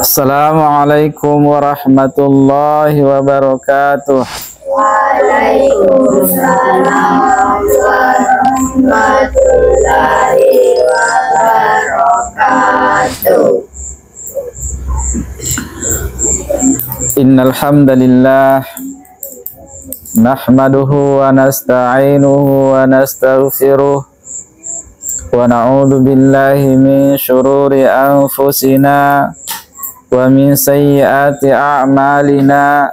Assalamualaikum warahmatullahi wabarakatuh. Waalaikumsalam warahmatullahi wabarakatuh. Innal hamdalillah nahmaduhu wa nasta'inuhu wa nastaghfiruh wa na'udzu billahi min shururi anfusina wa min sayyiati a'malina.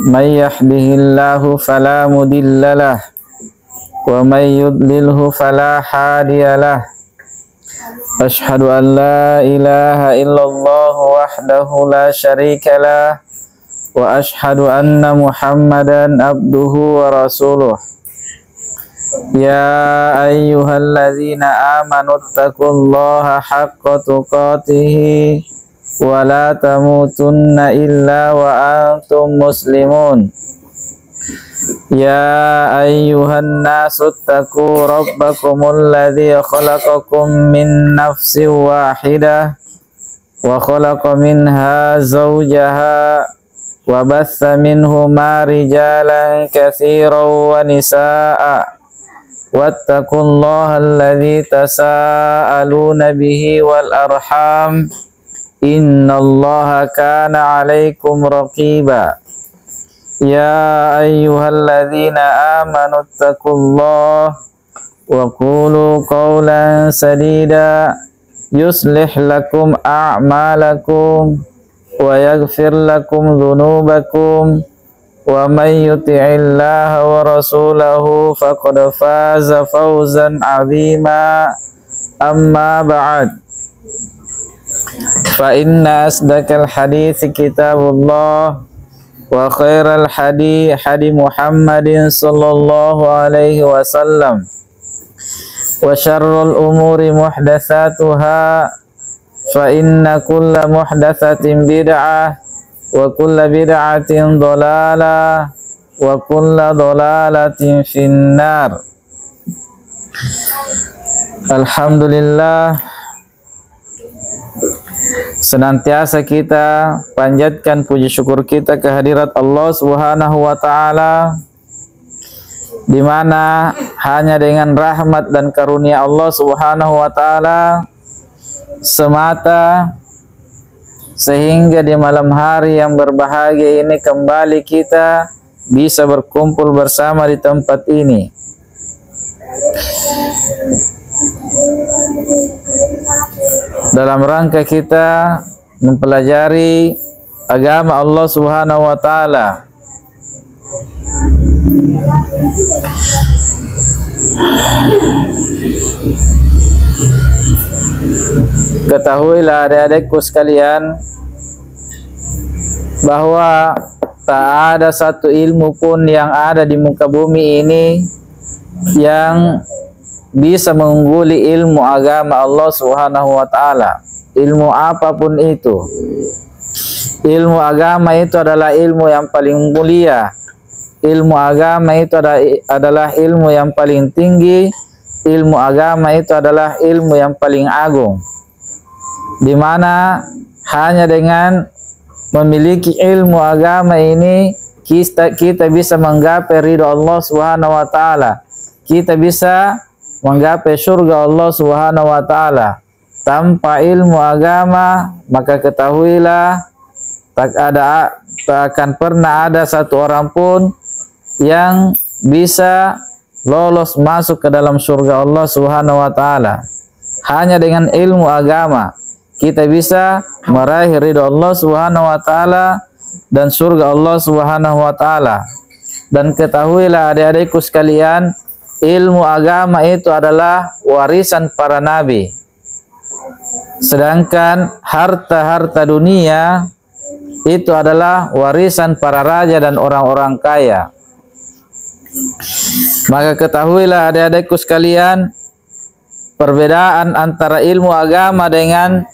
May yahdihillahu fala mudhillalah wa may yudlilhu fala hadiyalah. Asyhadu an la ilaha illallah wahdahu la syarikalah wa asyhadu anna Muhammadan abduhu wa rasuluh. Ya ayyuhalladzina amanu taqullaha haqqa tuqatih wa la tamutunna illa wa antum muslimun. Ya ayyuhan nasu taqu rabbakumul ladzi khalaqakum min nafsin wahidah wa khalaqa minha zawjaha wa batha minhuma rijalan katsiran wa nisaa'a wattaqullaha alladzi tasaaluna bihi wal arham innallaha kana 'alaikum raqiba. Ya ayyuhalladzina amanu taqullaha wa qulu qawlan sadida yuslih lakum a'malakum wa yaghfir lakum dhunubakum wa may yuti'illaha wa rasulahu faqad faza fawzan 'azima. Amma ba'd, fa inna asdaqal hadithi kitabullah wa khairal hadi Muhammadin sallallahu alaihi wasallam wa syarrul umuri muhdatsatuha fa inna kulla muhdatsatin bid'ah wa kulla bid'atin dhalalah wa kulla dhalalatin finnar. Alhamdulillah, senantiasa kita panjatkan puji syukur kita kehadirat Allah Subhanahu wa taala, di mana hanya dengan rahmat dan karunia Allah Subhanahu wa taala semata sehingga di malam hari yang berbahagia ini kembali kita bisa berkumpul bersama di tempat ini. Dalam rangka kita mempelajari agama Allah Subhanahu wa taala. Ketahuilah adik-adikku sekalian bahwa tak ada satu ilmu pun yang ada di muka bumi ini yang bisa mengungguli ilmu agama Allah Subhanahu wa taala. Ilmu apapun itu. Ilmu agama itu adalah ilmu yang paling mulia. Ilmu agama itu adalah ilmu yang paling tinggi. Ilmu agama itu adalah ilmu yang paling agung. Di mana hanya dengan memiliki ilmu agama ini kita bisa menggapai ridha Allah Subhanahu wa taala. Kita bisa menggapai surga Allah Subhanahu wa taala. Tanpa ilmu agama, maka ketahuilah tak akan pernah ada satu orang pun yang bisa lolos masuk ke dalam surga Allah Subhanahu wa taala. Hanya dengan ilmu agama kita bisa meraih ridha Allah Subhanahu wa taala dan surga Allah Subhanahu wa taala. Dan ketahuilah adik-adikku sekalian, ilmu agama itu adalah warisan para nabi. Sedangkan harta-harta dunia itu adalah warisan para raja dan orang-orang kaya. Maka ketahuilah adik-adikku sekalian, perbedaan antara ilmu agama dengan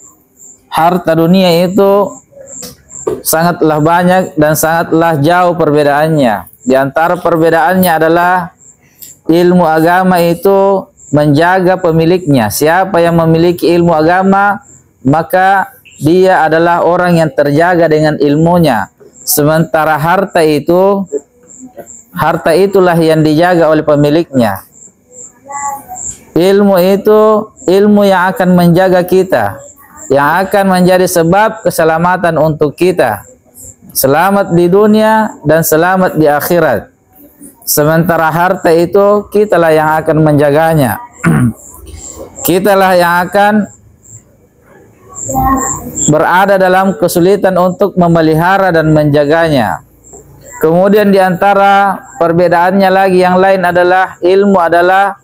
harta dunia itu sangatlah banyak dan sangatlah jauh perbedaannya. Di antara perbedaannya adalah ilmu agama itu menjaga pemiliknya. Siapa yang memiliki ilmu agama, maka dia adalah orang yang terjaga dengan ilmunya. Sementara harta itulah yang dijaga oleh pemiliknya. Ilmu itu ilmu yang akan menjaga kita, yang akan menjadi sebab keselamatan untuk kita. Selamat di dunia dan selamat di akhirat. Sementara harta itu kitalah yang akan menjaganya. Kitalah yang akan berada dalam kesulitan untuk memelihara dan menjaganya. Kemudian di antara perbedaannya lagi yang lain adalah ilmu adalah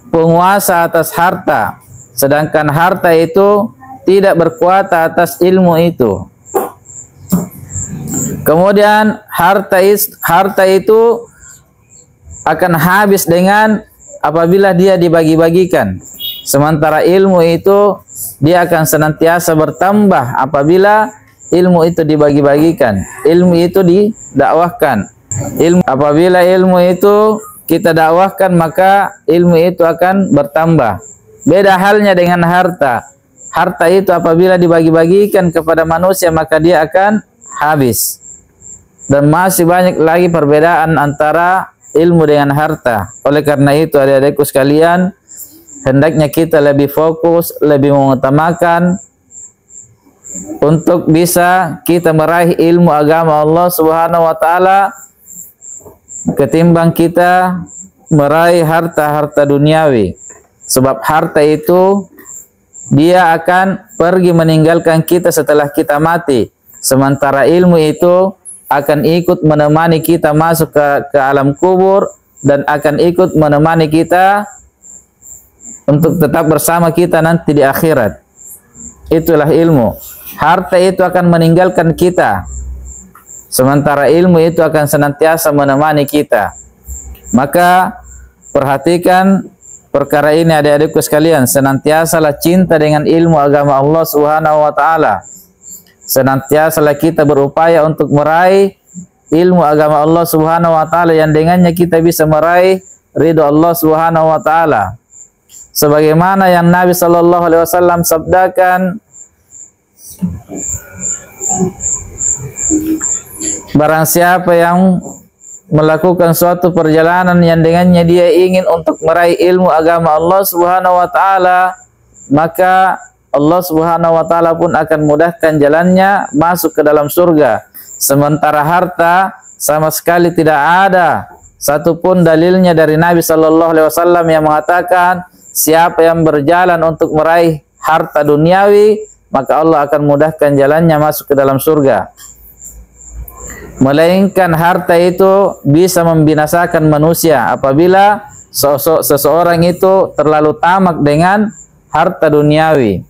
penguasa atas harta, sedangkan harta itu tidak berkuasa atas ilmu itu. Kemudian harta itu akan habis dengan apabila dia dibagi-bagikan. Sementara ilmu itu dia akan senantiasa bertambah apabila ilmu itu dibagi-bagikan. Ilmu itu didakwahkan. Apabila ilmu itu kita dakwahkan, maka ilmu itu akan bertambah. Beda halnya dengan harta. Harta itu apabila dibagi-bagikan kepada manusia, maka dia akan habis. Dan masih banyak lagi perbedaan antara ilmu dengan harta. Oleh karena itu, adik-adikku sekalian, hendaknya kita lebih fokus, lebih mengutamakan untuk bisa kita meraih ilmu agama Allah Subhanahu wa taala ketimbang kita meraih harta-harta duniawi. Sebab harta itu dia akan pergi meninggalkan kita setelah kita mati. Sementara ilmu itu akan ikut menemani kita masuk ke alam kubur dan akan ikut menemani kita untuk tetap bersama kita nanti di akhirat. Itulah ilmu. Harta itu akan meninggalkan kita, sementara ilmu itu akan senantiasa menemani kita. Maka perhatikan perkara ini adik-adikku sekalian, senantiasalah cinta dengan ilmu agama Allah Subhanahu wa taala. Senantiasalah kita berupaya untuk meraih ilmu agama Allah Subhanahu wa taala yang dengannya kita bisa meraih ridha Allah Subhanahu wa taala. Sebagaimana yang Nabi sallallahu alaihi wasallam sabdakan, barang siapa yang melakukan suatu perjalanan yang dengannya dia ingin untuk meraih ilmu agama Allah Subhanahu wa taala, maka Allah Subhanahu wa taala pun akan mudahkan jalannya masuk ke dalam surga. Sementara harta sama sekali tidak ada satupun dalilnya dari Nabi sallallahu alaihi wasallam yang mengatakan siapa yang berjalan untuk meraih harta duniawi, maka Allah akan mudahkan jalannya masuk ke dalam surga. Melainkan harta itu bisa membinasakan manusia apabila seseorang itu terlalu tamak dengan harta duniawi.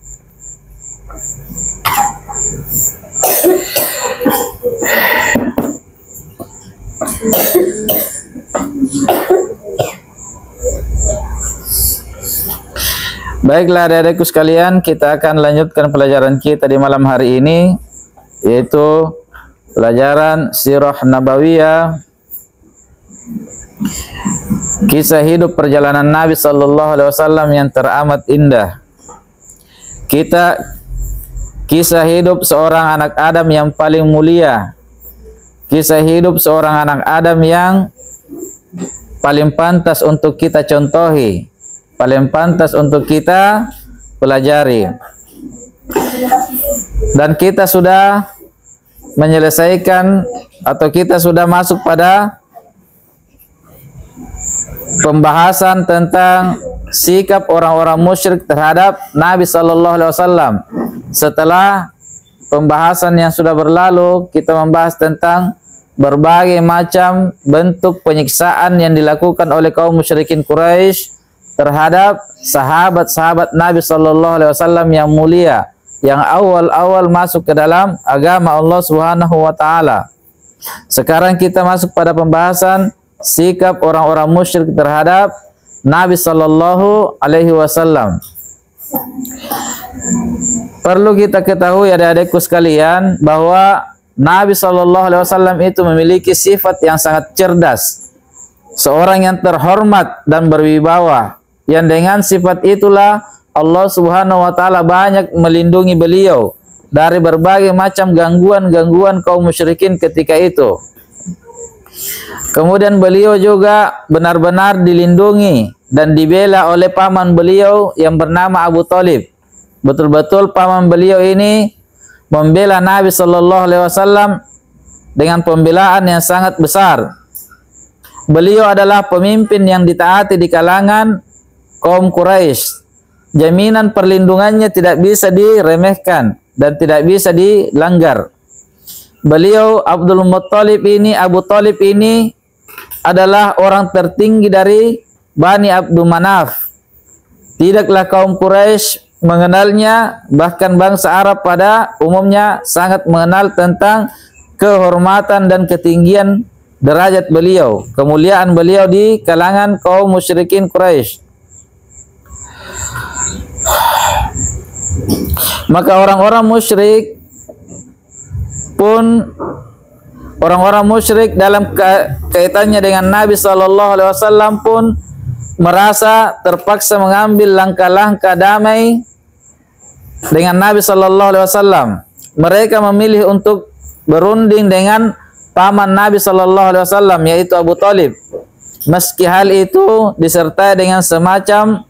Baiklah adik-adikku sekalian, kita akan lanjutkan pelajaran kita di malam hari ini, yaitu pelajaran Sirah Nabawiyah, kisah hidup perjalanan Nabi sallallahu alaihi wasallam yang teramat indah. Kisah hidup seorang anak Adam yang paling mulia. Kisah hidup seorang anak Adam yang paling pantas untuk kita contohi, paling pantas untuk kita pelajari. Dan kita sudah menyelesaikan atau kita sudah masuk pada pembahasan tentang sikap orang-orang musyrik terhadap Nabi sallallahu alaihi wasallam. Setelah pembahasan yang sudah berlalu, kita membahas tentang berbagai macam bentuk penyiksaan yang dilakukan oleh kaum musyrikin Quraisy terhadap sahabat-sahabat Nabi sallallahu alaihi wasallam yang mulia, yang awal-awal masuk ke dalam agama Allah Subhanahu wa taala. Sekarang kita masuk pada pembahasan sikap orang-orang musyrik terhadap Nabi sallallahu alaihi wasallam. Perlu kita ketahui adik-adikku sekalian bahwa Nabi sallallahu alaihi wasallam itu memiliki sifat yang sangat cerdas. Seorang yang terhormat dan berwibawa, yang dengan sifat itulah Allah Subhanahu wa taala banyak melindungi beliau dari berbagai macam gangguan-gangguan kaum musyrikin ketika itu. Kemudian beliau juga benar-benar dilindungi dan dibela oleh paman beliau yang bernama Abu Thalib. Betul-betul paman beliau ini membela Nabi Shallallahu Alaihi Wasallam dengan pembelaan yang sangat besar. Beliau adalah pemimpin yang ditaati di kalangan kaum Quraisy. Jaminan perlindungannya tidak bisa diremehkan dan tidak bisa dilanggar. Beliau Abu Thalib ini adalah orang tertinggi dari Bani Abdul Manaf. Tidaklah kaum Quraisy mengenalnya, bahkan bangsa Arab pada umumnya sangat mengenal tentang kehormatan dan ketinggian derajat beliau, kemuliaan beliau di kalangan kaum musyrikin Quraisy. Maka orang-orang musyrik dalam kaitannya dengan Nabi Shallallahu Alaihi Wasallam pun merasa terpaksa mengambil langkah-langkah damai dengan Nabi Shallallahu Alaihi Wasallam. Mereka memilih untuk berunding dengan paman Nabi Shallallahu Alaihi Wasallam, yaitu Abu Thalib. Meski hal itu disertai dengan semacam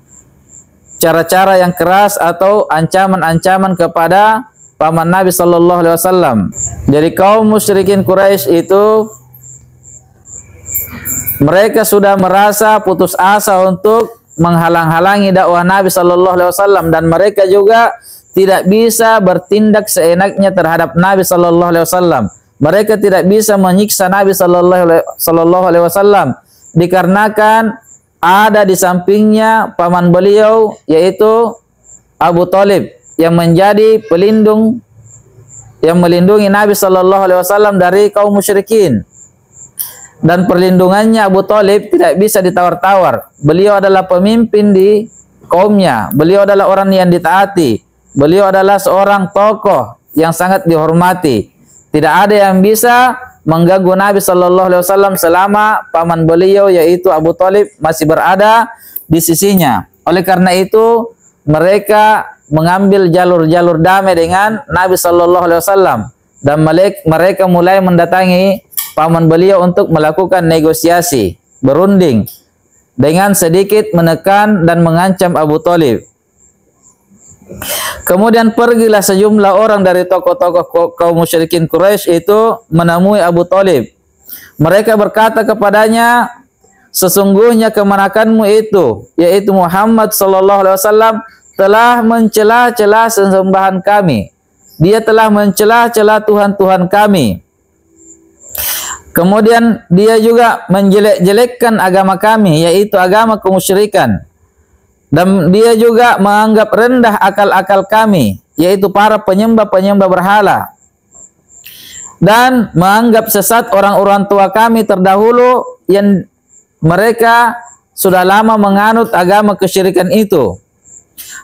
cara-cara yang keras atau ancaman-ancaman kepada paman Nabi Shallallahu Alaihi Wasallam. Jadi kaum musyrikin Quraisy itu mereka sudah merasa putus asa untuk menghalang-halangi dakwah Nabi Shallallahu Alaihi Wasallam, dan mereka juga tidak bisa bertindak seenaknya terhadap Nabi Shallallahu Alaihi Wasallam. Mereka tidak bisa menyiksa Nabi Shallallahu Alaihi Wasallam dikarenakan ada di sampingnya paman beliau, yaitu Abu Thalib, yang menjadi pelindung, yang melindungi Nabi Shallallahu Alaihi Wasallam dari kaum musyrikin. Dan perlindungannya Abu Thalib tidak bisa ditawar-tawar. Beliau adalah pemimpin di kaumnya. Beliau adalah orang yang ditaati. Beliau adalah seorang tokoh yang sangat dihormati. Tidak ada yang bisa mengganggu Nabi Shallallahu Alaihi Wasallam selama paman beliau, yaitu Abu Thalib, masih berada di sisinya. Oleh karena itu mereka mengambil jalur-jalur damai dengan Nabi Shallallahu Alaihi Wasallam, dan mereka mulai mendatangi paman beliau untuk melakukan negosiasi, berunding dengan sedikit menekan dan mengancam Abu Thalib. Kemudian pergilah sejumlah orang dari tokoh-tokoh kaum musyrikin Quraisy itu menemui Abu Thalib. Mereka berkata kepadanya, sesungguhnya kemanakanmu itu, yaitu Muhammad Sallallahu Alaihi Wasallam, telah mencela-cela sesembahan kami. Dia telah mencela-cela Tuhan-Tuhan kami. Kemudian dia juga menjelek-jelekkan agama kami, yaitu agama kemusyrikan. Dan dia juga menganggap rendah akal-akal kami, yaitu para penyembah-penyembah berhala. Dan menganggap sesat orang-orang tua kami terdahulu yang mereka sudah lama menganut agama kesyirikan itu.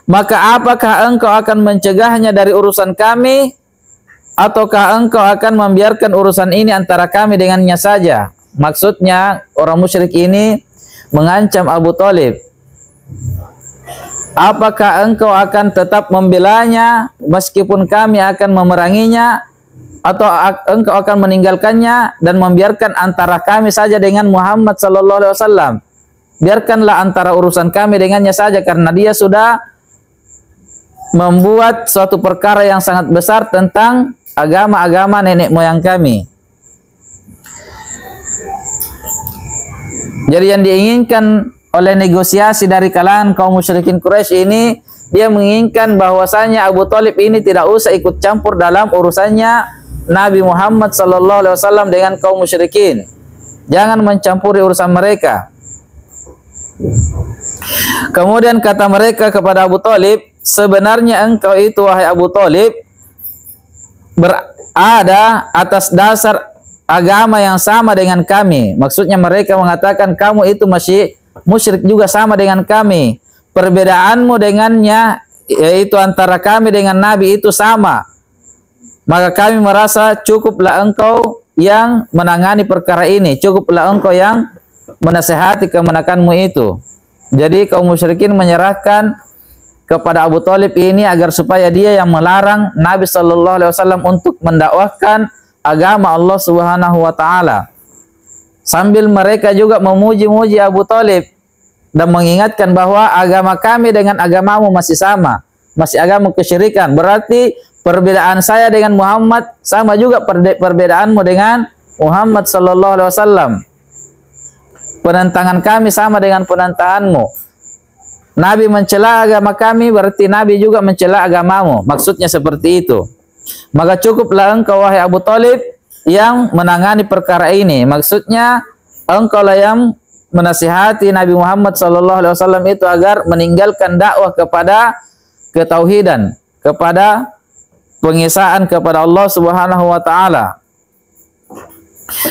Maka apakah engkau akan mencegahnya dari urusan kami, ataukah engkau akan membiarkan urusan ini antara kami dengannya saja? Maksudnya orang musyrik ini mengancam Abu Thalib. Apakah engkau akan tetap membelanya meskipun kami akan memeranginya, atau engkau akan meninggalkannya dan membiarkan antara kami saja dengan Muhammad Sallallahu Alaihi Wasallam? Biarkanlah antara urusan kami dengannya saja, karena dia sudah membuat suatu perkara yang sangat besar tentang agama-agama nenek moyang kami. Jadi yang diinginkan oleh negosiasi dari kalangan kaum musyrikin Quraisy ini, dia menginginkan bahwasanya Abu Thalib ini tidak usah ikut campur dalam urusannya Nabi Muhammad Sallallahu Alaihi Wasallam dengan kaum musyrikin. Jangan mencampuri urusan mereka. Kemudian kata mereka kepada Abu Thalib, sebenarnya engkau itu, wahai Abu Thalib, berada atas dasar agama yang sama dengan kami. Maksudnya mereka mengatakan kamu itu masih musyrik juga sama dengan kami. Perbedaanmu dengannya, yaitu antara kami dengan Nabi, itu sama. Maka kami merasa cukuplah engkau yang menangani perkara ini, cukuplah engkau yang menasehati kemenakanmu itu. Jadi kaum musyrikin menyerahkan kepada Abu Thalib ini agar supaya dia yang melarang Nabi Shallallahu Alaihi Wasallam untuk mendakwahkan agama Allah Subhanahu Wa Taala. Sambil mereka juga memuji-muji Abu Thalib dan mengingatkan bahwa agama kami dengan agamamu masih sama, masih agama kesyirikan. Berarti perbedaan saya dengan Muhammad sama juga perbedaanmu dengan Muhammad Sallallahu Alaihi Wasallam. Penentangan kami sama dengan penentanganmu. Nabi mencela agama kami, berarti Nabi juga mencela agamamu. Maksudnya seperti itu. Maka cukuplah engkau wahai Abu Thalib yang menangani perkara ini. Maksudnya engkau lah yang menasihati Nabi Muhammad Sallallahu Alaihi Wasallam itu agar meninggalkan dakwah kepada ketauhidan, kepada pengesaan kepada Allah Subhanahu Wa Taala.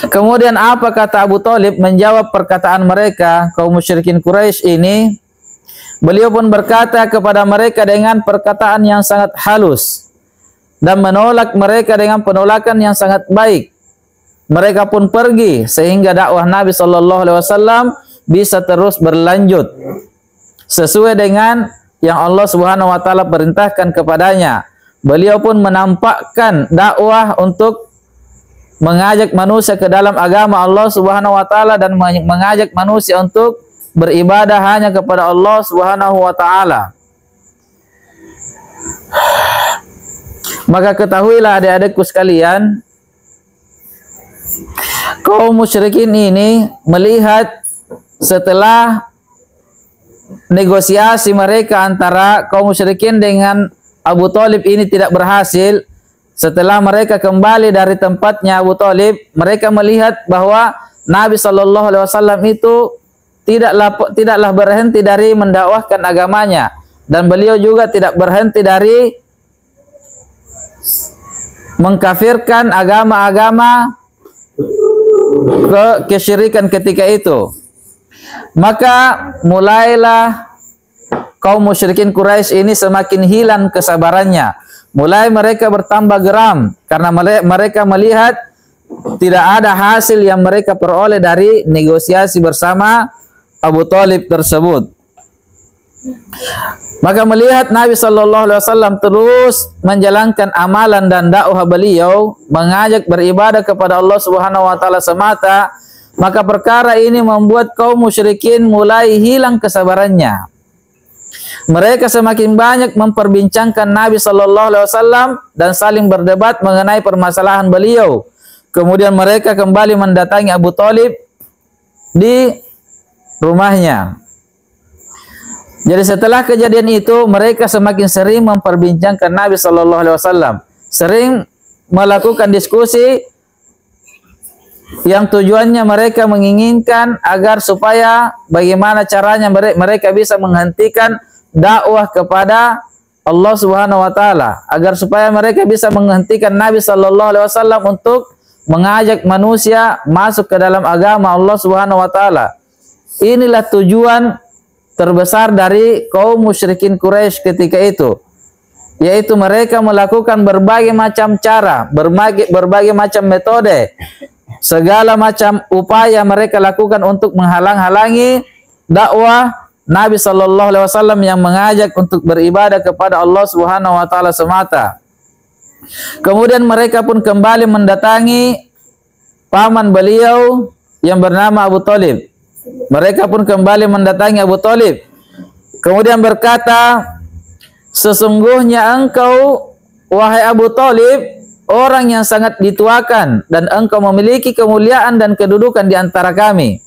Kemudian apa kata Abu Thalib menjawab perkataan mereka kaum musyrikin Quraisy ini? Beliau pun berkata kepada mereka dengan perkataan yang sangat halus dan menolak mereka dengan penolakan yang sangat baik. Mereka pun pergi sehingga dakwah Nabi Shallallahu Alaihi Wasallam bisa terus berlanjut sesuai dengan yang Allah Subhanahu Wa Taala perintahkan kepadanya. Beliau pun menampakkan dakwah untuk mengajak manusia ke dalam agama Allah Subhanahu Wa Taala dan mengajak manusia untuk beribadah hanya kepada Allah Subhanahu Wa Taala. Maka ketahuilah adik-adikku sekalian, kaum musyrikin ini melihat setelah negosiasi mereka antara kaum musyrikin dengan Abu Thalib ini tidak berhasil. Setelah mereka kembali dari tempatnya Abu Thalib, mereka melihat bahwa Nabi Shallallahu Alaihi Wasallam itu tidaklah berhenti dari mendakwahkan agamanya, dan beliau juga tidak berhenti dari mengkafirkan agama-agama kesyirikan ketika itu. Maka mulailah kaum musyrikin Quraisy ini semakin hilang kesabarannya. Mulai mereka bertambah geram karena mereka melihat tidak ada hasil yang mereka peroleh dari negosiasi bersama Abu Thalib tersebut. Maka melihat Nabi Shallallahu Alaihi Wasallam terus menjalankan amalan dan dakwah beliau, mengajak beribadah kepada Allah Subhanahu Wa Taala semata, maka perkara ini membuat kaum musyrikin mulai hilang kesabarannya. Mereka semakin banyak memperbincangkan Nabi Shallallahu Alaihi Wasallam dan saling berdebat mengenai permasalahan beliau. Kemudian mereka kembali mendatangi Abu Thalib di rumahnya. Jadi setelah kejadian itu mereka semakin sering memperbincangkan Nabi Shallallahu Alaihi Wasallam, sering melakukan diskusi yang tujuannya mereka menginginkan agar supaya bagaimana caranya mereka bisa menghentikan dakwah kepada Allah Subhanahu Wa Taala, agar supaya mereka bisa menghentikan Nabi Shallallahu Alaihi Wasallam untuk mengajak manusia masuk ke dalam agama Allah Subhanahu Wa Taala. Inilah tujuan terbesar dari kaum musyrikin Quraisy ketika itu, yaitu mereka melakukan berbagai macam cara, berbagai macam metode, segala macam upaya mereka lakukan untuk menghalang-halangi dakwah Nabi Shallallahu Alaihi Wasallam yang mengajak untuk beribadah kepada Allah Subhanahu Wa Taala semata. Kemudian mereka pun kembali mendatangi paman beliau yang bernama Abu Thalib. Mereka pun kembali mendatangi Abu Thalib. Kemudian berkata, sesungguhnya engkau wahai Abu Thalib orang yang sangat dituakan dan engkau memiliki kemuliaan dan kedudukan di antara kami.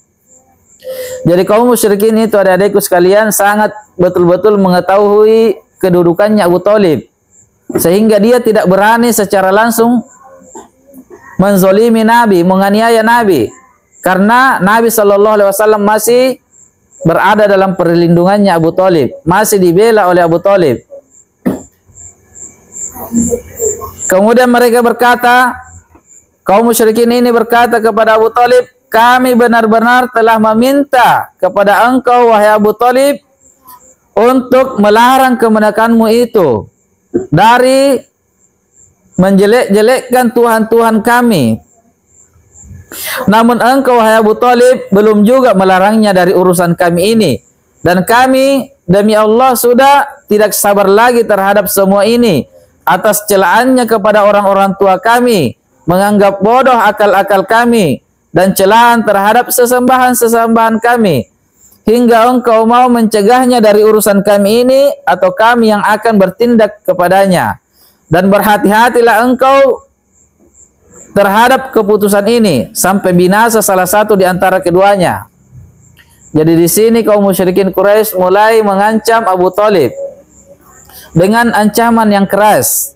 Jadi kaum musyrikin itu adik-adikku sekalian sangat betul-betul mengetahui kedudukannya Abu Thalib, sehingga dia tidak berani secara langsung menzolimi Nabi, menganiaya Nabi, karena Nabi Shallallahu Alaihi Wasallam masih berada dalam perlindungannya Abu Thalib, masih dibela oleh Abu Thalib. Kemudian mereka berkata, kaum musyrikin ini berkata kepada Abu Thalib, kami benar-benar telah meminta kepada engkau wahai Abu Thalib untuk melarang kemenakanmu itu dari menjelek-jelekkan Tuhan-Tuhan kami. Namun engkau wahai Abu Thalib belum juga melarangnya dari urusan kami ini. Dan kami demi Allah sudah tidak sabar lagi terhadap semua ini atas celaannya kepada orang-orang tua kami, menganggap bodoh akal-akal kami, dan celaan terhadap sesembahan-sesembahan kami, hingga engkau mau mencegahnya dari urusan kami ini, atau kami yang akan bertindak kepadanya. Dan berhati-hatilah engkau terhadap keputusan ini sampai binasa salah satu di antara keduanya. Jadi di sini kaum musyrikin Quraisy mulai mengancam Abu Thalib dengan ancaman yang keras,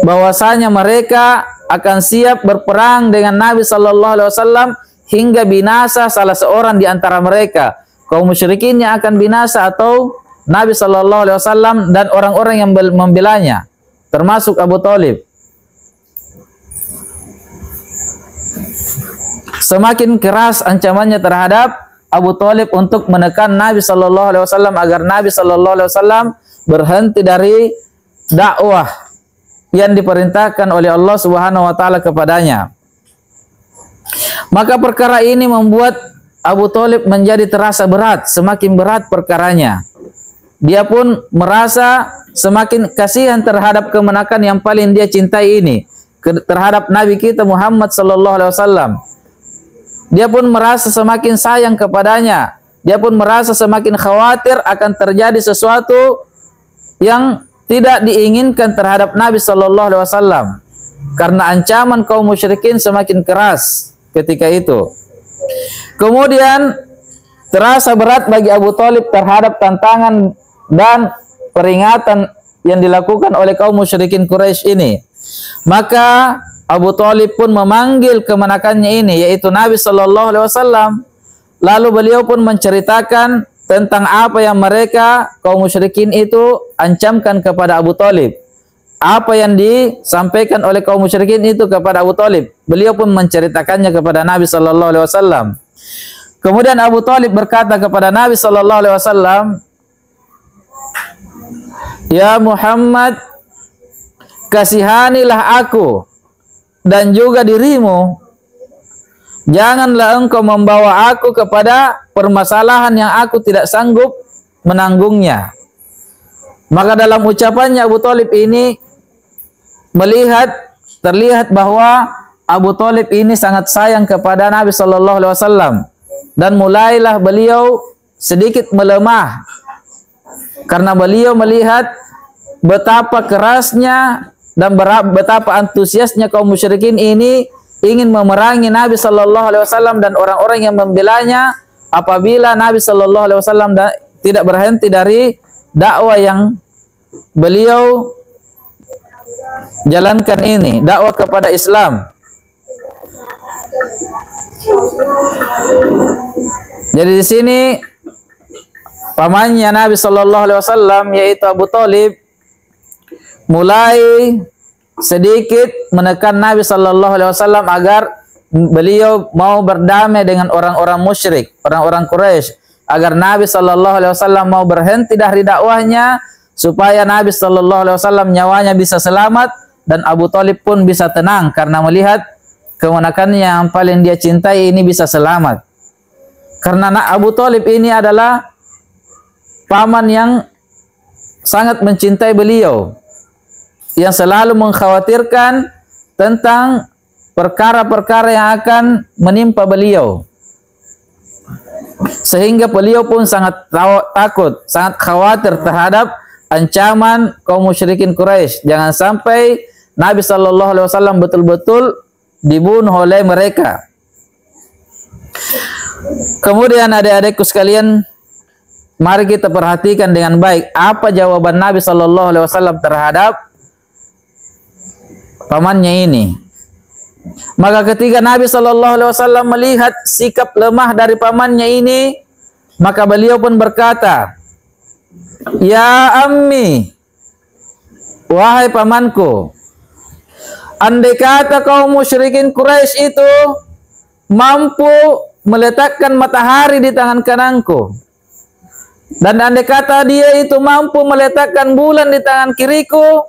bahwasanya mereka akan siap berperang dengan Nabi sallallahu alaihi wasallam hingga binasa salah seorang di antara mereka. Kaum musyrikin yang akan binasa atau Nabi sallallahu alaihi wasallam dan orang-orang yang membelanya, termasuk Abu Thalib. Semakin keras ancamannya terhadap Abu Thalib untuk menekan Nabi sallallahu alaihi wasallam agar Nabi sallallahu alaihi wasallam berhenti dari dakwah yang diperintahkan oleh Allah Subhanahu wa taala kepadanya. Maka perkara ini membuat Abu Thalib menjadi terasa berat, semakin berat perkaranya. Dia pun merasa semakin kasihan terhadap kemenakan yang paling dia cintai ini, terhadap Nabi kita Muhammad sallallahu alaihi wasallam. Dia pun merasa semakin sayang kepadanya. Dia pun merasa semakin khawatir akan terjadi sesuatu yang tidak diinginkan terhadap Nabi sallallahu alaihi wasallam, karena ancaman kaum musyrikin semakin keras ketika itu. Kemudian terasa berat bagi Abu Thalib terhadap tantangan dan peringatan yang dilakukan oleh kaum musyrikin Quraisy ini. Maka Abu Thalib pun memanggil kemenakannya ini, yaitu Nabi sallallahu alaihi wasallam. Lalu beliau pun menceritakan tentang apa yang mereka kaum musyrikin itu ancamkan kepada Abu Thalib. Apa yang disampaikan oleh kaum musyrikin itu kepada Abu Thalib, beliau pun menceritakannya kepada Nabi sallallahu alaihi wasallam. Kemudian Abu Thalib berkata kepada Nabi sallallahu alaihi wasallam, "Ya Muhammad, kasihanilah aku dan juga dirimu. Janganlah engkau membawa aku kepada permasalahan yang aku tidak sanggup menanggungnya." Maka dalam ucapannya Abu Thalib ini terlihat bahwa Abu Thalib ini sangat sayang kepada Nabi sallallahu alaihi wasallam, dan mulailah beliau sedikit melemah karena beliau melihat betapa kerasnya dan betapa antusiasnya kaum musyrikin ini ingin memerangi Nabi sallallahu alaihi wasallam dan orang-orang yang membelanya, apabila Nabi sallallahu alaihi wasallam tidak berhenti dari dakwah yang beliau jalankan ini, dakwah kepada Islam. Jadi di sini pamannya Nabi sallallahu alaihi wasallam, yaitu Abu Thalib, mulai sedikit menekan Nabi sallallahu alaihi wasallam agar beliau mau berdamai dengan orang-orang musyrik, orang-orang Quraisy, agar Nabi sallallahu alaihi wasallam mau berhenti dari dakwahnya, supaya Nabi sallallahu alaihi wasallam nyawanya bisa selamat dan Abu Thalib pun bisa tenang karena melihat kemenakannya yang paling dia cintai ini bisa selamat. Karena Abu Thalib ini adalah paman yang sangat mencintai beliau, yang selalu mengkhawatirkan tentang perkara-perkara yang akan menimpa beliau, sehingga beliau pun sangat takut, sangat khawatir terhadap ancaman kaum musyrikin Quraisy. Jangan sampai Nabi sallallahu alaihi wasallam betul-betul dibunuh oleh mereka. Kemudian adik-adikku sekalian, mari kita perhatikan dengan baik apa jawaban Nabi sallallahu alaihi wasallam terhadap pamannya ini. Maka ketika Nabi sallallahu alaihi wasallam melihat sikap lemah dari pamannya ini, maka beliau pun berkata, "Ya ammi, wahai pamanku, andai kata kaum musyrikin Quraisy itu mampu meletakkan matahari di tangan kananku, dan andai kata dia itu mampu meletakkan bulan di tangan kiriku,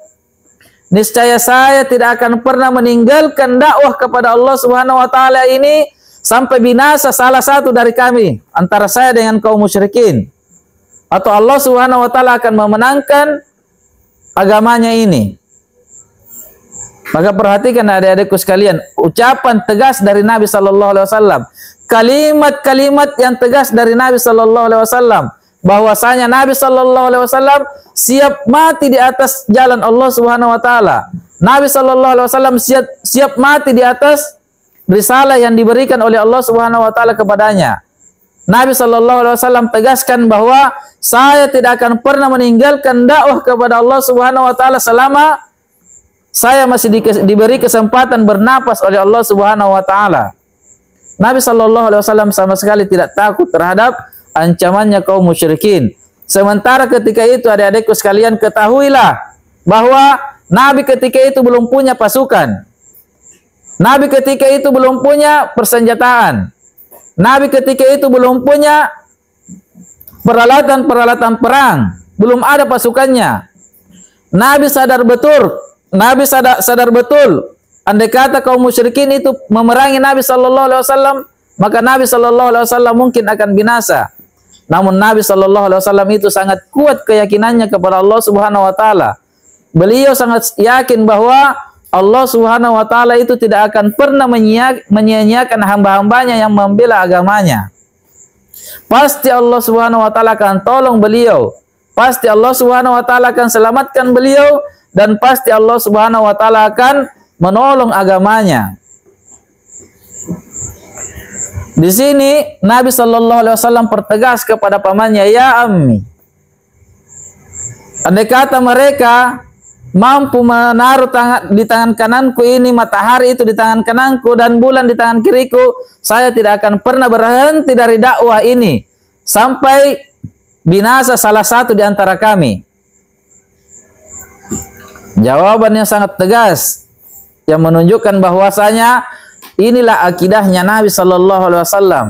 niscaya saya tidak akan pernah meninggalkan dakwah kepada Allah Subhanahu wa taala ini sampai binasa salah satu dari kami antara saya dengan kaum musyrikin, atau Allah Subhanahu wa taala akan memenangkan agamanya ini. Maka perhatikan adik-adikku sekalian, ucapan tegas dari Nabi sallallahu alaihi wasallam, kalimat-kalimat yang tegas dari Nabi sallallahu alaihi wasallam, bahwasanya Nabi sallallahu alaihi wasallam siap mati di atas jalan Allah Subhanahu wa taala. Nabi sallallahu alaihi wasallam siap mati di atas risalah yang diberikan oleh Allah Subhanahu wa taala kepadanya. Nabi sallallahu alaihi wasallam tegaskan bahwa saya tidak akan pernah meninggalkan dakwah kepada Allah Subhanahu wa taala selama saya masih diberi kesempatan bernapas oleh Allah Subhanahu wa taala. Nabi sallallahu alaihi wasallam sama sekali tidak takut terhadap ancamannya kaum musyrikin. Sementara ketika itu adik-adikku sekalian, ketahuilah bahwa Nabi ketika itu belum punya pasukan. Nabi ketika itu belum punya persenjataan. Nabi ketika itu belum punya peralatan-peralatan perang. Belum ada pasukannya. Nabi sadar betul, andai kata kaum musyrikin itu memerangi Nabi sallallahu alaihi wasallam, maka Nabi sallallahu alaihi wasallam mungkin akan binasa. Namun Nabi sallallahu alaihi wasallam itu sangat kuat keyakinannya kepada Allah Subhanahu wa taala. Beliau sangat yakin bahwa Allah Subhanahu wa taala itu tidak akan pernah menyia-nyiakan hamba-hambanya yang membela agamanya. Pasti Allah Subhanahu wa taala akan tolong beliau. Pasti Allah Subhanahu wa taala akan selamatkan beliau, dan pasti Allah Subhanahu wa taala akan menolong agamanya. Di sini Nabi sallallahu alaihi wasallam pertegas kepada pamannya, ya ammi, andai kata mereka mampu menaruh di tangan kananku ini, matahari itu di tangan kananku dan bulan di tangan kiriku, saya tidak akan pernah berhenti dari dakwah ini sampai binasa salah satu di antara kami. Jawaban yang sangat tegas yang menunjukkan bahwasanya inilah akidahnya Nabi sallallahu alaihi wasallam.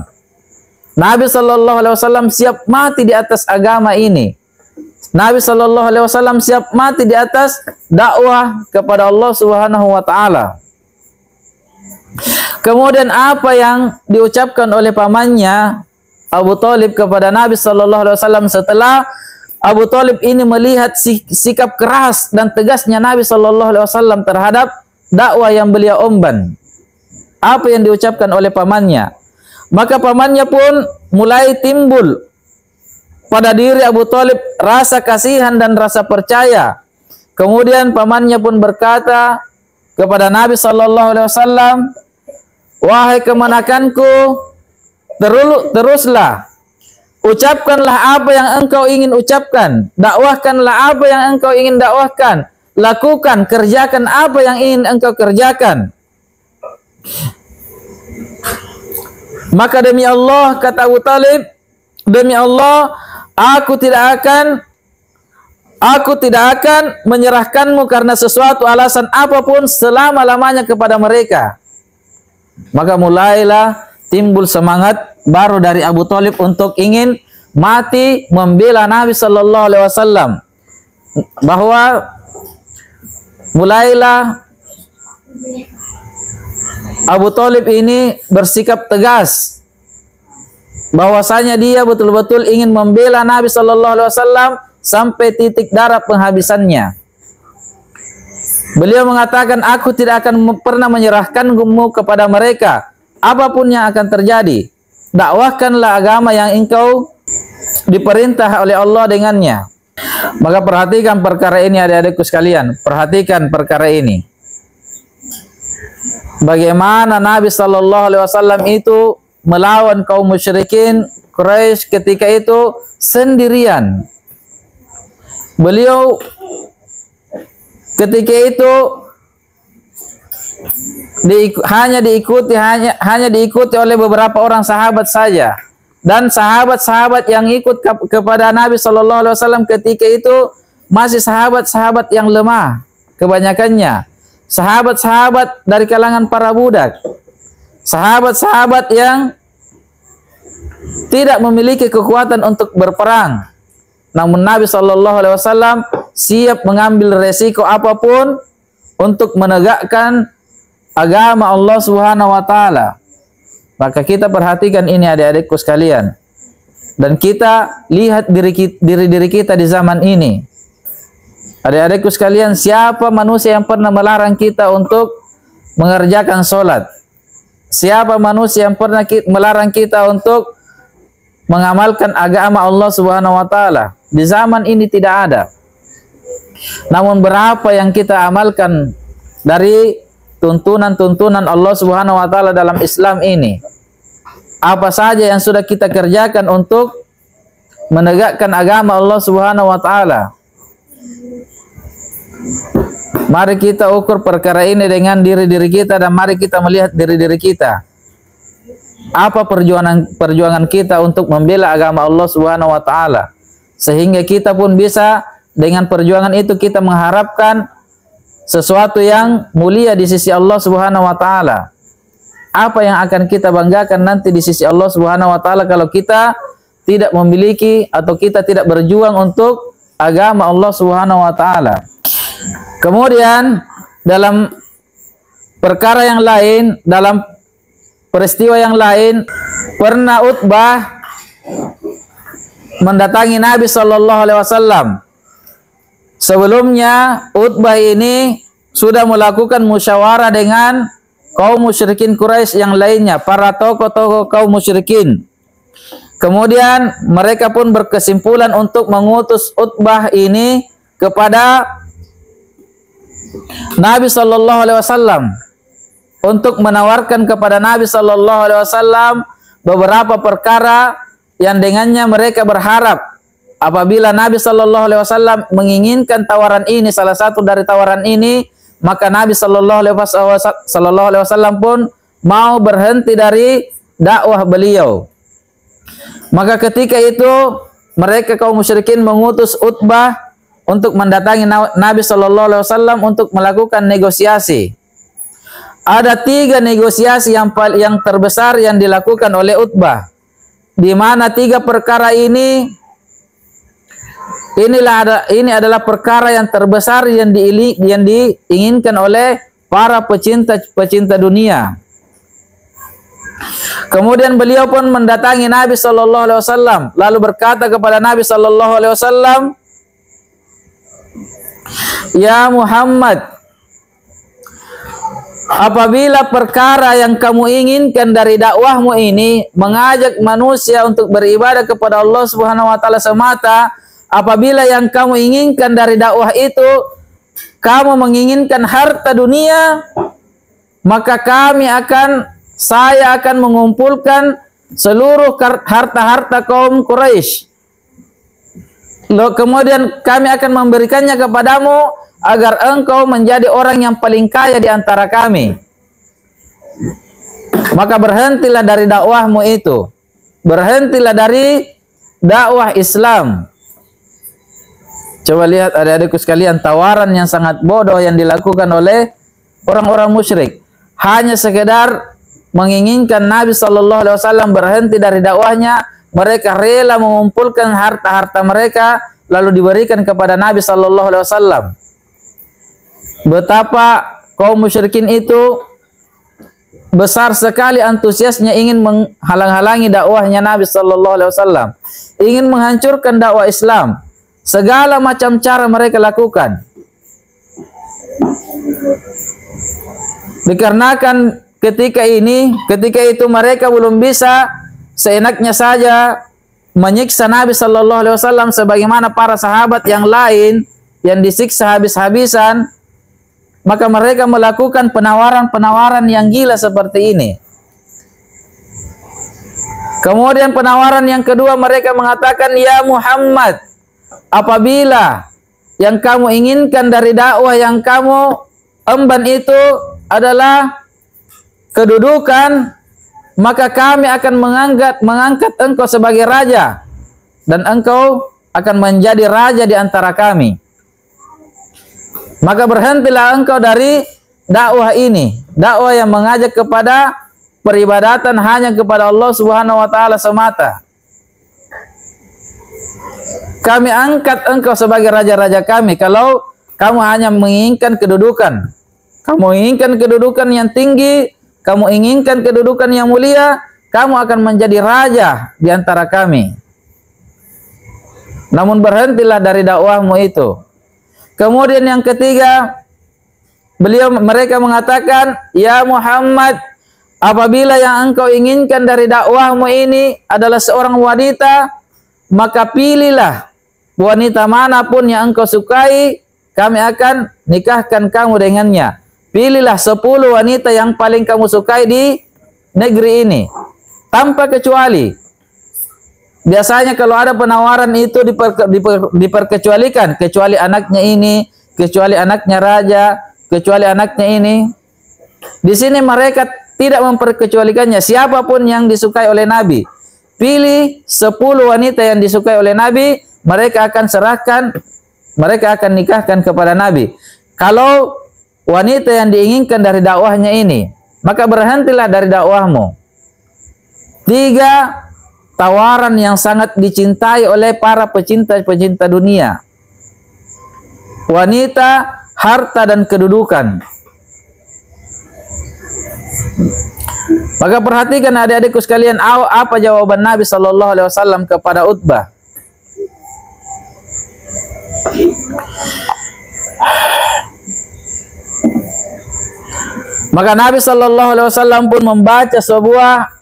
Nabi sallallahu alaihi wasallam siap mati di atas agama ini. Nabi sallallahu alaihi wasallam siap mati di atas dakwah kepada Allah Subhanahu wa taala. Kemudian apa yang diucapkan oleh pamannya Abu Thalib kepada Nabi sallallahu alaihi wasallam setelah Abu Thalib ini melihat sikap keras dan tegasnya Nabi sallallahu alaihi wasallam terhadap dakwah yang beliau emban. Apa yang diucapkan oleh pamannya? Maka pamannya pun mulai timbul pada diri Abu Thalib rasa kasihan dan rasa percaya. Kemudian pamannya pun berkata kepada Nabi sallallahu alaihi wasallam, wahai kemanakanku, teruslah, ucapkanlah apa yang engkau ingin ucapkan, dakwahkanlah apa yang engkau ingin dakwahkan, lakukan, kerjakan apa yang ingin engkau kerjakan. Maka demi Allah, kata Abu Thalib, demi Allah, aku tidak akan menyerahkanmu karena sesuatu alasan apapun selama-lamanya kepada mereka. Maka mulailah timbul semangat baru dari Abu Thalib untuk ingin mati membela Nabi sallallahu alaihi wasallam. Bahwa mulailah Abu Thalib ini bersikap tegas bahwasanya dia betul-betul ingin membela Nabi sallallahu alaihi wasallam sampai titik darah penghabisannya. Beliau mengatakan, aku tidak akan pernah menyerahkanmu kepada mereka apapun yang akan terjadi. Dakwahkanlah agama yang engkau diperintah oleh Allah dengannya. Maka perhatikan perkara ini adik-adikku sekalian, perhatikan perkara ini. Bagaimana Nabi sallallahu alaihi wasallam itu melawan kaum musyrikin Quraisy ketika itu sendirian. Beliau ketika itu hanya diikuti oleh beberapa orang sahabat saja, dan sahabat-sahabat yang ikut kepada Nabi sallallahu alaihi wasallam ketika itu masih sahabat-sahabat yang lemah kebanyakannya, sahabat-sahabat dari kalangan para budak, sahabat-sahabat yang tidak memiliki kekuatan untuk berperang. Namun Nabi sallallahu alaihi wasallam siap mengambil resiko apapun untuk menegakkan agama Allah Subhanahu wa taala. Maka kita perhatikan ini adik-adikku sekalian. Dan kita lihat diri kita di zaman ini. Adik-adikku sekalian, siapa manusia yang pernah melarang kita untuk mengerjakan sholat? Siapa manusia yang pernah melarang kita untuk mengamalkan agama Allah Subhanahu wa taala? Di zaman ini tidak ada. Namun berapa yang kita amalkan dari tuntunan-tuntunan Allah Subhanahu wa taala dalam Islam ini? Apa saja yang sudah kita kerjakan untuk menegakkan agama Allah Subhanahu wa taala? Mari kita ukur perkara ini dengan diri-diri kita dan mari kita melihat diri-diri kita. Apa perjuangan kita untuk membela agama Allah Subhanahu wa taala? Sehingga kita pun bisa dengan perjuangan itu kita mengharapkan sesuatu yang mulia di sisi Allah Subhanahu wa taala. Apa yang akan kita banggakan nanti di sisi Allah Subhanahu wa taala kalau kita tidak memiliki atau kita tidak berjuang untuk agama Allah Subhanahu wa taala. Kemudian dalam perkara yang lain, dalam peristiwa yang lain, pernah Utbah mendatangi Nabi sallallahu alaihi wasallam. Sebelumnya Utbah ini sudah melakukan musyawarah dengan kaum musyrikin Quraisy yang lainnya, para tokoh-tokoh kaum musyrikin. Kemudian mereka pun berkesimpulan untuk mengutus Utbah ini kepada Nabi sallallahu alaihi wasallam untuk menawarkan kepada Nabi sallallahu alaihi wasallam beberapa perkara yang dengannya mereka berharap apabila Nabi sallallahu alaihi wasallam menginginkan tawaran ini, salah satu dari tawaran ini, maka Nabi sallallahu alaihi wasallam pun mau berhenti dari dakwah beliau. Maka ketika itu mereka kaum musyrikin mengutus Utbah untuk mendatangi Nabi sallallahu alaihi wasallam untuk melakukan negosiasi. Ada 3 negosiasi yang terbesar yang dilakukan oleh Utbah, di mana 3 perkara ini ini adalah perkara yang terbesar yang diinginkan oleh para pecinta dunia. Kemudian beliau pun mendatangi Nabi sallallahu alaihi wasallam lalu berkata kepada Nabi sallallahu alaihi wasallam, "Ya Muhammad, apabila perkara yang kamu inginkan dari dakwahmu ini mengajak manusia untuk beribadah kepada Allah Subhanahu wa taala semata, apabila yang kamu inginkan dari dakwah itu kamu menginginkan harta dunia, maka saya akan mengumpulkan seluruh harta-harta kaum Quraisy. Kemudian kami akan memberikannya kepadamu agar engkau menjadi orang yang paling kaya di antara kami. Maka berhentilah dari dakwahmu itu. Berhentilah dari dakwah Islam." Coba lihat adik-adikku sekalian, tawaran yang sangat bodoh yang dilakukan oleh orang-orang musyrik. Hanya sekedar menginginkan Nabi sallallahu alaihi wasallam berhenti dari dakwahnya, mereka rela mengumpulkan harta-harta mereka lalu diberikan kepada Nabi sallallahu alaihi wasallam. Betapa kaum musyrikin itu besar sekali antusiasnya ingin menghalang-halangi dakwahnya Nabi sallallahu alaihi wasallam, ingin menghancurkan dakwah Islam. Segala macam cara mereka lakukan. Dikarenakan ketika itu mereka belum bisa seenaknya saja menyiksa Nabi sallallahu alaihi wasallam sebagaimana para sahabat yang lain yang disiksa habis-habisan, maka mereka melakukan penawaran-penawaran yang gila seperti ini. Kemudian penawaran yang kedua, mereka mengatakan, "Ya Muhammad, apabila yang kamu inginkan dari dakwah yang kamu emban itu adalah kedudukan, maka kami akan mengangkat engkau sebagai raja dan engkau akan menjadi raja di antara kami. Maka berhentilah engkau dari dakwah ini, dakwah yang mengajak kepada peribadatan hanya kepada Allah Subhanahu wa taala semata. Kami angkat engkau sebagai raja-raja kami kalau kamu hanya menginginkan kedudukan. Kamu inginkan kedudukan yang tinggi, kamu inginkan kedudukan yang mulia, kamu akan menjadi raja di antara kami. Namun berhentilah dari dakwahmu itu. Kemudian yang ketiga, mereka mengatakan, ya Muhammad, apabila yang engkau inginkan dari dakwahmu ini adalah seorang wanita, maka pilihlah wanita manapun yang engkau sukai, kami akan nikahkan kamu dengannya. Pilihlah 10 wanita yang paling kamu sukai di negeri ini, tanpa kecuali. Biasanya kalau ada penawaran itu diperkecualikan, kecuali anaknya ini, kecuali anaknya raja, kecuali anaknya ini. Di sini mereka tidak memperkecualikannya, siapapun yang disukai oleh Nabi. Pilih 10 wanita yang disukai oleh Nabi, mereka akan serahkan, mereka akan nikahkan kepada Nabi. Kalau wanita yang diinginkan dari dakwahnya ini, maka berhentilah dari dakwahmu. 3, tawaran yang sangat dicintai oleh para pecinta-pecinta dunia. Wanita, harta, dan kedudukan. Maka perhatikan adik-adikku sekalian, apa jawaban Nabi Shallallahu Alaihi Wasallam kepada Utbah. Maka Nabi Shallallahu Alaihi Wasallam pun membaca sebuah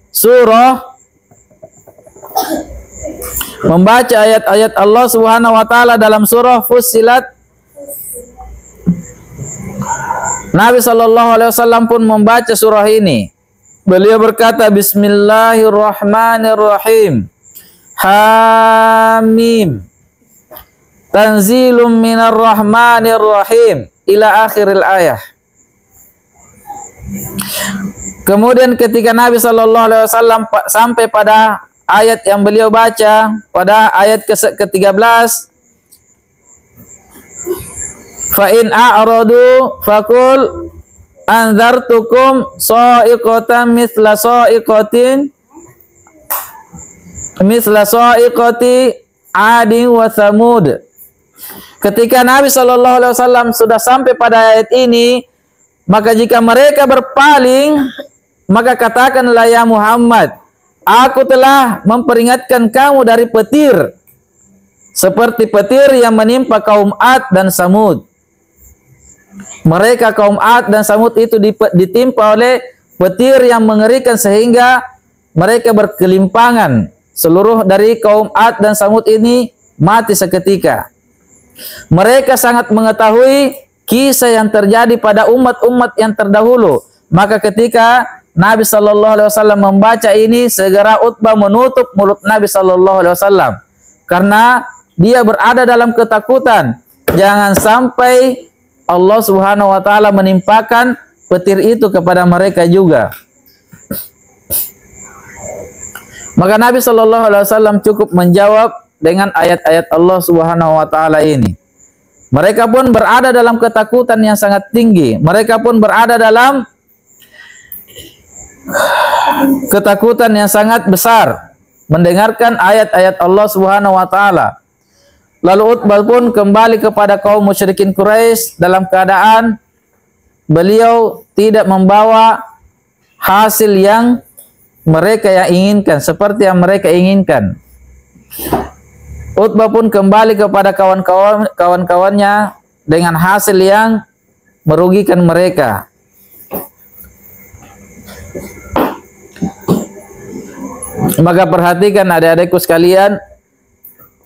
surah, membaca ayat-ayat Allah Subhanahu wa taala dalam surah Fussilat. Nabi sallallahu alaihi wasallam pun membaca surah ini. Beliau berkata, Bismillahirrahmanirrahim. Hamim. Tanzilum minar rahmanir rahim ila akhiril ayah. Kemudian ketika Nabi sallallahu alaihi wasallam sampai pada ayat yang beliau baca, pada ayat ke-13, fa in a'radu faqul anzartukum sa'iqatan mithla sa'iqati 'adin wa thamud. Ketika Nabi sallallahu alaihi wasallam sudah sampai pada ayat ini, maka jika mereka berpaling, maka katakanlah, ya Muhammad, aku telah memperingatkan kamu dari petir, seperti petir yang menimpa kaum Ad dan Samud. Mereka kaum Ad dan Samud itu ditimpa oleh petir yang mengerikan sehingga mereka berkelimpangan. Seluruh dari kaum Ad dan Samud ini mati seketika. Mereka sangat mengetahui kisah yang terjadi pada umat-umat yang terdahulu. Maka ketika Nabi Shallallahu Alaihi Wasallam membaca ini, segera Utbah menutup mulut Nabi Shallallahu Alaihi Wasallam karena dia berada dalam ketakutan. Jangan sampai Allah Subhanahu Wa Taala menimpakan petir itu kepada mereka juga. Maka Nabi Shallallahu Alaihi Wasallam cukup menjawab dengan ayat-ayat Allah Subhanahu Wa Taala ini. Mereka pun berada dalam ketakutan yang sangat tinggi. Mereka pun berada dalam ketakutan yang sangat besar mendengarkan ayat-ayat Allah Subhanahu wa taala. Lalu Utbah pun kembali kepada kaum musyrikin Quraisy dalam keadaan beliau tidak membawa hasil yang mereka yang inginkan, seperti yang mereka inginkan. Utbah pun kembali kepada kawan-kawannya dengan hasil yang merugikan mereka. Maka perhatikan adik-adikku sekalian,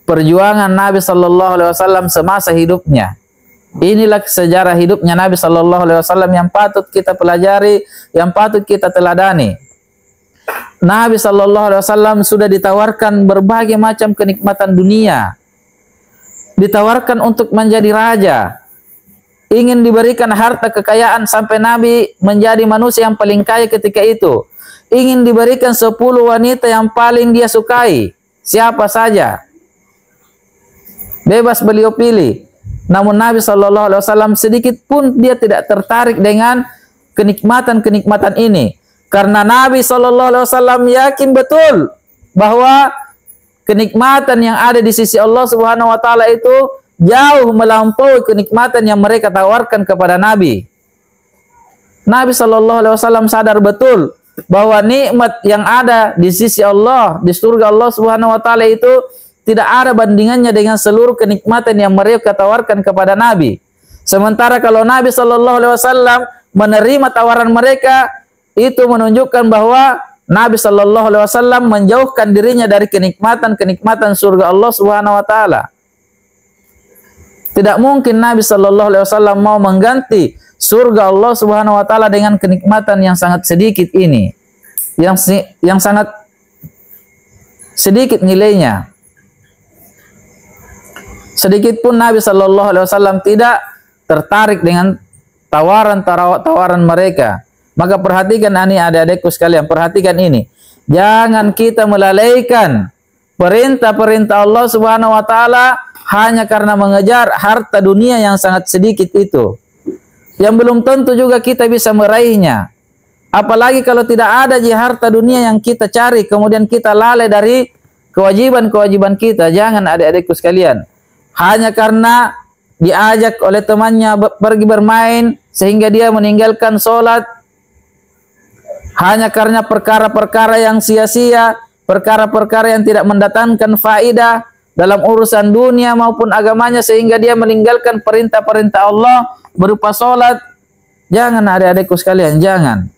perjuangan Nabi Shallallahu Alaihi Wasallam semasa hidupnya. Inilah sejarah hidupnya Nabi Shallallahu Alaihi Wasallam yang patut kita pelajari, yang patut kita teladani. Nabi Shallallahu Alaihi Wasallam sudah ditawarkan berbagai macam kenikmatan dunia, ditawarkan untuk menjadi raja, ingin diberikan harta kekayaan sampai Nabi menjadi manusia yang paling kaya ketika itu, ingin diberikan 10 wanita yang paling dia sukai, siapa saja, bebas beliau pilih. Namun Nabi Shallallahu Alaihi Wasallam sedikit pun dia tidak tertarik dengan kenikmatan-kenikmatan ini. Karena Nabi Shallallahu Alaihi Wasallam yakin betul bahwa kenikmatan yang ada di sisi Allah Subhanahu Wa Taala itu jauh melampaui kenikmatan yang mereka tawarkan kepada Nabi. Nabi Shallallahu Alaihi Wasallam sadar betul bahwa nikmat yang ada di sisi Allah, di surga Allah Subhanahu Wa Taala itu tidak ada bandingannya dengan seluruh kenikmatan yang mereka tawarkan kepada Nabi. Sementara kalau Nabi Shallallahu Alaihi Wasallam menerima tawaran mereka, itu menunjukkan bahwa Nabi Shallallahu Alaihi Wasallam menjauhkan dirinya dari kenikmatan surga Allah Subhanahu Wa Taala. Tidak mungkin Nabi Shallallahu Alaihi Wasallam mau mengganti surga Allah Subhanahu Wa Taala dengan kenikmatan yang sangat sedikit ini, yang sangat sedikit nilainya. Sedikit pun Nabi Shallallahu Alaihi Wasallam tidak tertarik dengan tawaran mereka. Maka perhatikan ini adik-adikku sekalian, perhatikan ini. Jangan kita melalaikan perintah-perintah Allah Subhanahu Wa Taala hanya karena mengejar harta dunia yang sangat sedikit itu, yang belum tentu juga kita bisa meraihnya. Apalagi kalau tidak ada harta dunia yang kita cari, kemudian kita lalai dari kewajiban-kewajiban kita. Jangan adik-adikku sekalian, hanya karena diajak oleh temannya pergi bermain sehingga dia meninggalkan sholat, hanya karena perkara-perkara yang sia-sia, perkara-perkara yang tidak mendatangkan faidah dalam urusan dunia maupun agamanya, sehingga dia meninggalkan perintah-perintah Allah berupa sholat. Jangan adik-adikku sekalian, jangan.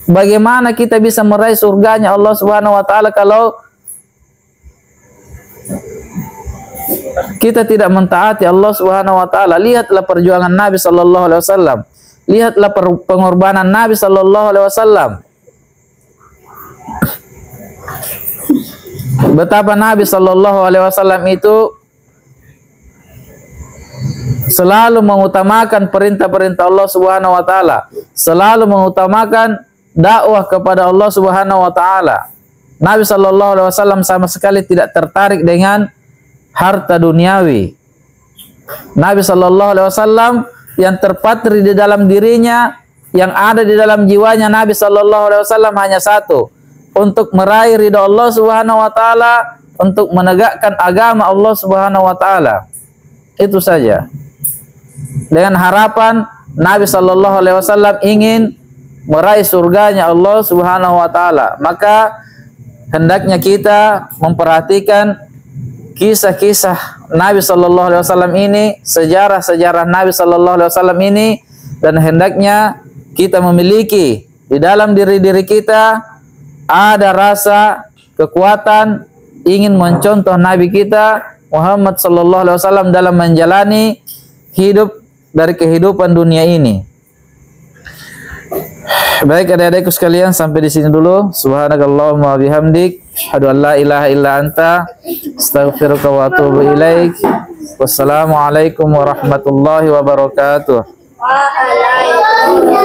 Bagaimana kita bisa meraih surganya Allah Subhanahu Wa Taala kalau kita tidak mentaati Allah Subhanahu Wa Taala? Lihatlah perjuangan Nabi Sallallahu Alaihi Wasallam. Lihatlah pengorbanan Nabi Sallallahu Alaihi Wasallam. Betapa Nabi Sallallahu Alaihi Wasallam itu selalu mengutamakan perintah-perintah Allah Subhanahu Wa Taala, selalu mengutamakan dakwah kepada Allah Subhanahu Wa Taala. Nabi Sallallahu Alaihi Wasallam sama sekali tidak tertarik dengan harta duniawi. Nabi Sallallahu Alaihi Wasallam yang terpatri di dalam dirinya, yang ada di dalam jiwanya Nabi Sallallahu Alaihi Wasallam hanya satu, untuk meraih ridha Allah Subhanahu Wa Taala, untuk menegakkan agama Allah Subhanahu Wa Taala. Itu saja. Dengan harapan Nabi Sallallahu Alaihi Wasallam ingin meraih surganya Allah Subhanahu Wa Taala, maka hendaknya kita memperhatikan kisah-kisah Nabi Sallallahu Alaihi Wasallam ini, sejarah-sejarah Nabi Sallallahu Alaihi Wasallam ini, dan hendaknya kita memiliki di dalam diri-diri kita ada rasa kekuatan ingin mencontoh Nabi kita Muhammad Sallallahu Alaihi Wasallam dalam menjalani hidup dari kehidupan dunia ini. Baik adik-adikku sekalian, sampai di sini dulu. Subhanakallahumma wa bihamdik, asyhadu an la ilaha illa anta, astaghfiruka wa atubu ilaik. Wassalamualaikum warahmatullahi wabarakatuh. Waalaikumsalam.